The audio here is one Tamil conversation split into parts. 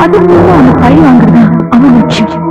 அது மூலம் அவனை பழி வாங்குறதா அவன் லட்சியம்.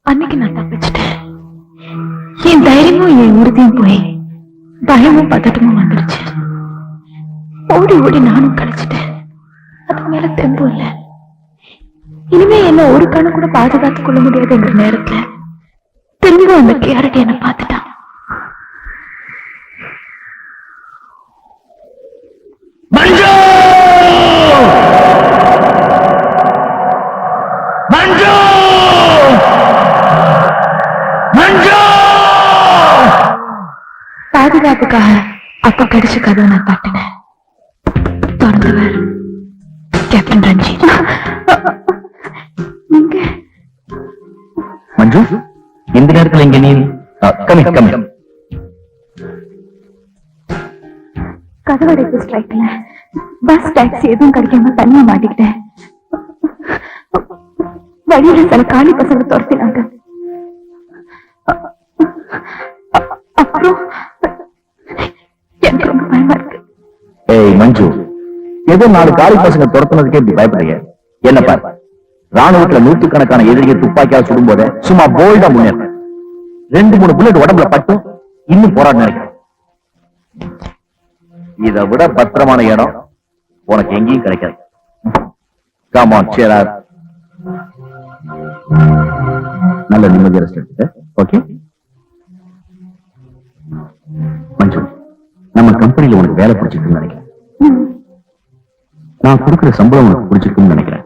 அன்னைக்கு நான் தப்பிச்சிட்டேன். என் தைரியமும் என் உறுதியும் போய் பயமும் பதட்டமும் வந்துருச்சு. ஓடி ஓடி நானும் கழிச்சிட்டேன். அதுக்கு மேல தெம்பு இல்ல. இனிமே என்ன ஒரு கணு கூட பாதுகாத்துக் கொள்ள முடியாதுங்கிற நேரத்துல திரும்ப அந்த கேரட் என்ன பார்த்துட்டான். பாதுகாப்புக்காக அப்ப கடிச்ச கதவை நான் தட்டினேன். திறந்தவர் கேப்டன் ரஞ்சித். நீங்க மஞ்சு, இந்த நேரத்தில் இங்க நீ கதவடைப்பு ஸ்ட்ரைக்ல பஸ் டாக்ஸி எதுவும் கிடைக்காம தனியா மாட்டிக்கிட்டேன். வழியில சில காலி பசங்க துரத்தினாங்க. அப்புறம் எனக்கு ரொம்ப பயமா இருக்கு. ஏய் மஞ்சு, ஏதோ 4 காலி பசங்க துரத்துனதுக்கே இப்படி பயப்படுறீங்க? என்ன பாரு, ராணுவத்துல 100கணக்கான எதிரியை துப்பாக்கியால் சுடும் போத சும்மா போல்டா முன்னேற 2-3 புல்லட் உடம்புல பட்டும் இன்னும் போராட நினைக்கிறேன். இதை விட பத்திரமான இடம் உனக்கு எங்கேயும் கிடைக்காது. Come on, cheer up. நல்ல நிம்மதியா ரெஸ்ட் எடுத்துக்க. ஓகே மஞ்சு, நம்ம கம்பெனில உனக்கு வேலை பிடிச்சிருக்குன்னு நினைக்கிறேன். நான் கொடுக்கிற சம்பளம் உனக்கு பிடிச்சிருக்குன்னு நினைக்கிறேன்.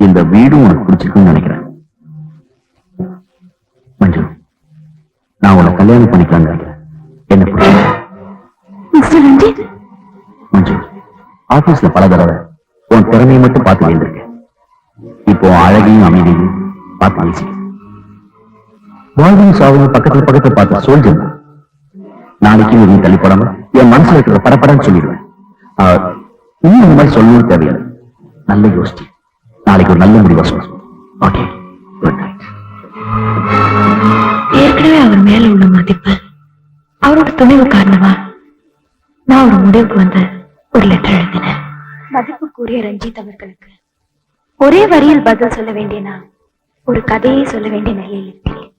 இந்த வீடும் உனக்கு பிடிச்சிருக்குன்னு நினைக்கிறேன். மஞ்சு, நான் உன்னை கல்யாணம் பண்ணிக்கலாம்னு நினைக்கிறேன். என்ன பிடிச்சிருக்கு? மஞ்சு, ஆபீஸ்ல பல தடவை உன் திறமையை மட்டும் பார்த்து வேண்டியிருக்கேன். இப்போ அழகையும் அமைதியும் பார்த்து பேசி வாழ்வையும் சாவையும் பக்கத்துல பார்த்த சோல்ஜர் நாளைக்கு எதையும் தள்ளிப்படாம என் மனசுல இருக்கிற படப்படன்னு சொல்லிடுவேன். இன்னும் இந்த மாதிரி சொல்லணும் தேவையில்லை. நல்ல யோசிச்சு நாளைக்கு ஒரு நல்ல முடிவா சொல்லுங்க. Okay, good night. ஏற்கனவே அவர் மேல உள்ள மதிப்பு, அவரோட துணைவு காரணமா நான் ஒரு முடிவுக்கு வந்து ஒரு லெட்டர் எழுதினேன். மதிப்புக்குரிய ரஞ்சித் அவர்களுக்கு ஒரே வரியில் பதில் சொல்ல வேண்டிய நான் ஒரு கதையை சொல்ல வேண்டிய நிலையில் இருக்கிறேன்.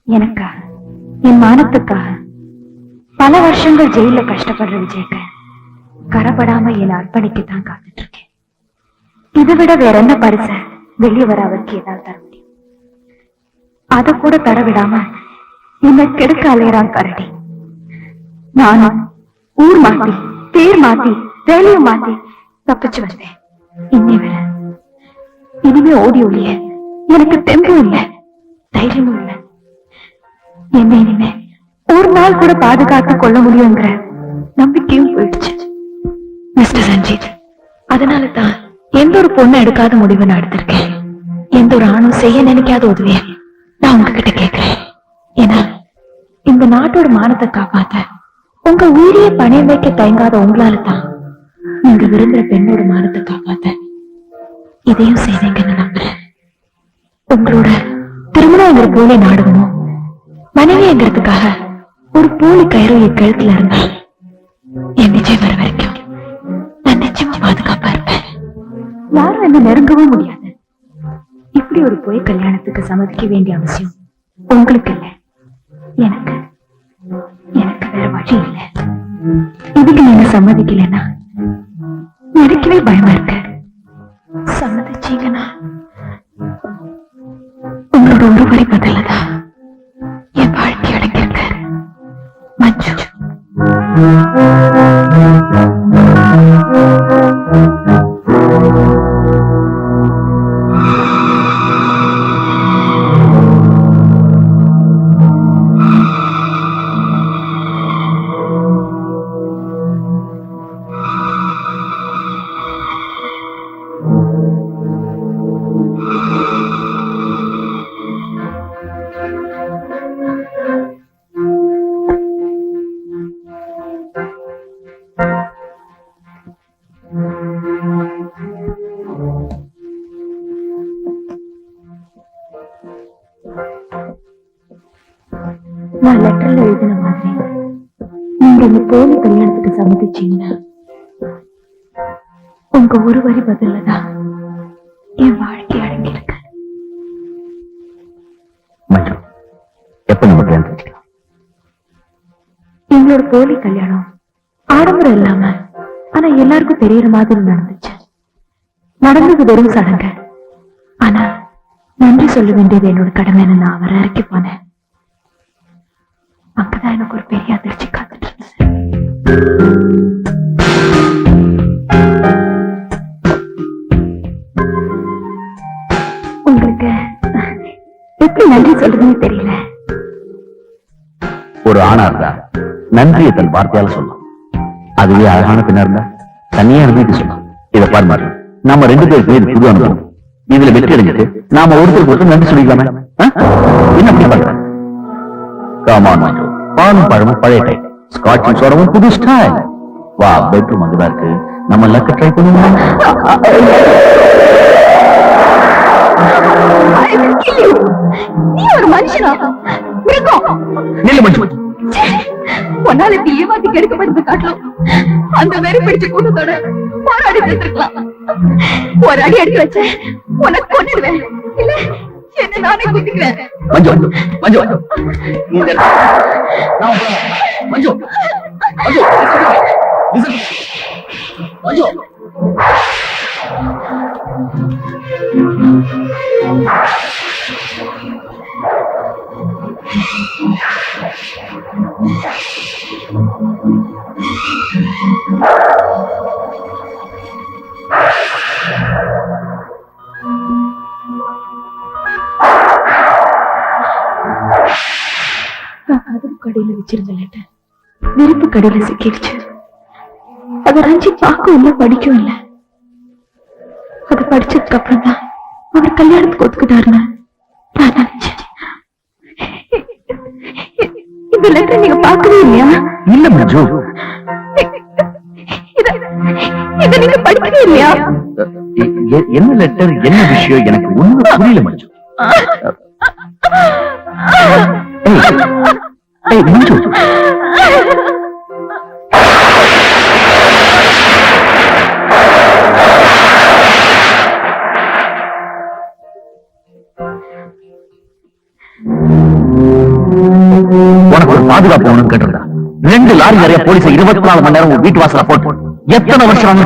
எனக்காக, என் மானத்துக்காக பல வருஷங்கள் ஜெயில கஷ்டப்படுற விஜய்க்க கரப்படாம என்னை அர்ப்பணிக்கத்தான் காத்துட்டு இருக்கேன். இதை விட வேற என்ன பரிசை வெளியே வர அவருக்கு ஏதாவது தர முடியும்? அதை கூட தர விடாம என்னை கெடுக்க அலையறான் கரடி. நானும் ஊர் மாத்தி, பேர் மாத்தி, வேலையை மாத்தி தப்பிச்சு வந்தேன். இன்னை விட இனிமே ஓடி ஒழிய எனக்கு தெம்பும் இல்லை, தைரியமும் இல்லை. என்ன இனிமே ஒரு நாள் கூட பாதுகாத்துக் கொள்ள முடியுங்கிற நம்பிக்கையும் போயிடுச்சு. மிஸ்டர் ரஞ்சித், அதனால தான் எந்த ஒரு பொண்ணை எடுக்காத முடிவை நான் எடுத்திருக்கேன். எந்த ஒரு ஆணும் செய்ய நினைக்காத உதவிய நான் உங்ககிட்ட கேட்கிறேன். ஏன்னா இந்த நாட்டோட மானத்தை காப்பாத்த உங்க உயிரியை பணையம் வைக்க தயங்காத உங்களால தான் நீங்க விரும்புற பெண்ணோட மானத்தை காப்பாத்த இதையும் செய்வீங்கன்னு நம்புறேன். உங்களோட திருமணங்கிற போலி நாடகமும் மனைவிங்கிறதுக்காக ஒரு போலி கயிறு என் கழுத்துல இருந்தா என் விஜய் வர வரைக்கும் நான் நிச்சயமா யாரும் என்ன நெருங்கவும் முடியாது. இப்படி ஒரு பொய் கல்யாணத்துக்கு சம்மதிக்க வேண்டிய அவசியம் உங்களுக்கு இல்லை, எனக்கு எனக்கு வேற வழி இல்லை. இதுக்கு நீங்க சம்மதிக்கலைன்னா எனக்கவே பயமா இருக்கு. சம்மதிச்சீங்கன்னா உங்களோட ஒரு வரி பதிலதான் என் வாழ்க்கை அடங்கியிருக்கு. மஞ்சு. நான் லெட்டர்ல எழுதின மாதிரி நீங்க இந்த போலி கல்யாணத்துக்கு சம்மதிச்சீங்கன்னா உங்க ஒரு வரி பதிலதான் என் வாழ்க்கை அடங்கியிருக்கு. மஞ்சு, எப்ப நம்ம கல்யாணம் வச்சுக்கலாம்? எங்களோட போலி கல்யாணம் ஆடம்பரம் இல்லாம ஆனா எல்லாருக்கும் தெரியற மாதிரி நடந்துச்சு. நடந்தது வெறும் சடங்கு. ஆனா நன்றி சொல்ல வேண்டியது என்னோட கடமைன்னு நான் அவரை இறக்கி போனேன். அங்கதான் எனக்கு ஒரு பெரிய அதிர்ச்சி காத்துட்டு இருந்தது. உங்களுக்கு எப்படி நன்றி சொல்றதுன்னு தெரியல. ஒரு ஆணா இருந்தா நன்றியை தன் வார்த்தையால சொல்லலாம். அதுவே அழகான பெண்ணா இருந்தா தனியா இருந்துட்டு சொல்லலாம். இதை பாரு மாதிரி நாம 2 பேருக்கு இது புது அனுபவம். இதுல வெற்றி அடைஞ்சிட்டு நாம ஒருத்தருக்கு ஒருத்தர் நன்றி சொல்லிக்கலாமே. என்ன பண்ணி பாருங்க. காமான் மஞ்சு, பாலும் பழமும் பழைய டைப், ஸ்காட்சும் சோரமும் புது ஸ்டைல். வா, பெட்ரூம் அங்கதான் இருக்கு. நம்ம லக்க ட்ரை பண்ணுவோம். நீ ஒரு மனுஷனா? நில்லு மஞ்சு. உன்னால இப்படி ஏமாத்தி கெடுக்கப்படுறது காட்டலாம். அந்த வெறி பிடிச்ச கூட்டத்தோட போராடி செத்துருக்கலாம். ஒரு அடி அடிக்க வச்ச உனக்கு கொன்னுடுவேன். இல்ல என்ன நானே குத்திக்கிறேன். மஞ்சு மஞ்சு இந்த மஞ்சு மஞ்சு மஞ்சு கதவு கடையில வச்சிருந்த லெட்டர் நெருப்பு கடையில சிக்கிடுச்சு. அதை ரஞ்சி பார்க்கவும் இல்லை, படிக்கவும் இல்லை. அதை படிச்சதுக்கு அப்புறம் தான் அவர் கல்யாணத்துக்கு ஒத்துக்கிட்டாருன்னு நான் நினைச்சேன். இந்த லெட்டர் நீங்க பார்க்கவே இல்லையா? இல்ல மஞ்சு, இதை நீங்க படிக்கவே இல்லையா? என்ன லெட்டர், என்ன விஷயம் எனக்கு ஒண்ணும் புரியல மஞ்சு. மஞ்சு உனக்கு ஒரு பாதுகாப்பு ஒண்ணு கேட்டிருந்தா 2 லாரி நிறைய போலீஸ் 24 மணி நேரம் வீட்டு வாசல போட்டு எத்தனை வருஷம்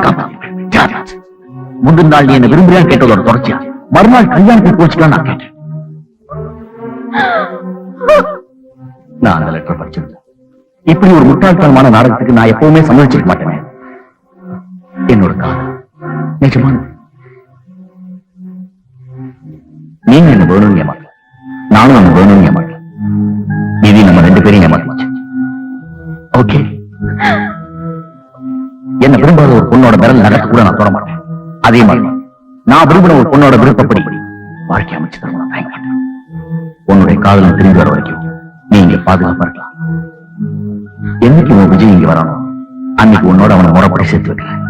முந்தின நாள் நீ என்ன விரும்புறியான்னு கேட்டதோட தொடர்ச்சியா மறுநாள் கல்யாணத்துக்கு போச்சுக்கலாம் நான் கேட்டேன். நான் அந்த லெட்டர் படிச்சிருந்தேன். இப்படி ஒரு முட்டாள்தனமான நாடகத்துக்கு நான் எப்பவுமே சம்மதிச்சிருக்க மாட்டேன். என்னோட காதல் நிஜமான நீங்க என்ன வேணும்னு ஏமாற்ற, நானும் என்ன வேணும்னு ஏமாற்ற, இது நம்ம 2 பேரையும் ஏமாத்துச்சு. ஓகே, என்ன விரும்பாத ஒரு பொண்ணோட விரல் நடக்க கூட நான் தொட மாட்டேன். அதே மாதிரி நான் விரும்பின ஒரு பொண்ணோட விருப்பப்படி வாழ்க்கை அமைச்சு தர நான் தயங்க மாட்டேன். உன்னுடைய காதலும் திரும்பி வர வரைக்கும் நீ இங்க பாதுகாப்பா இருக்கலாம். என்னைக்கு உன் விஜய் இங்க வரணும் அன்னைக்கு உன்னோட அவனை முறைப்படி சேர்த்து வைக்கிறேன்.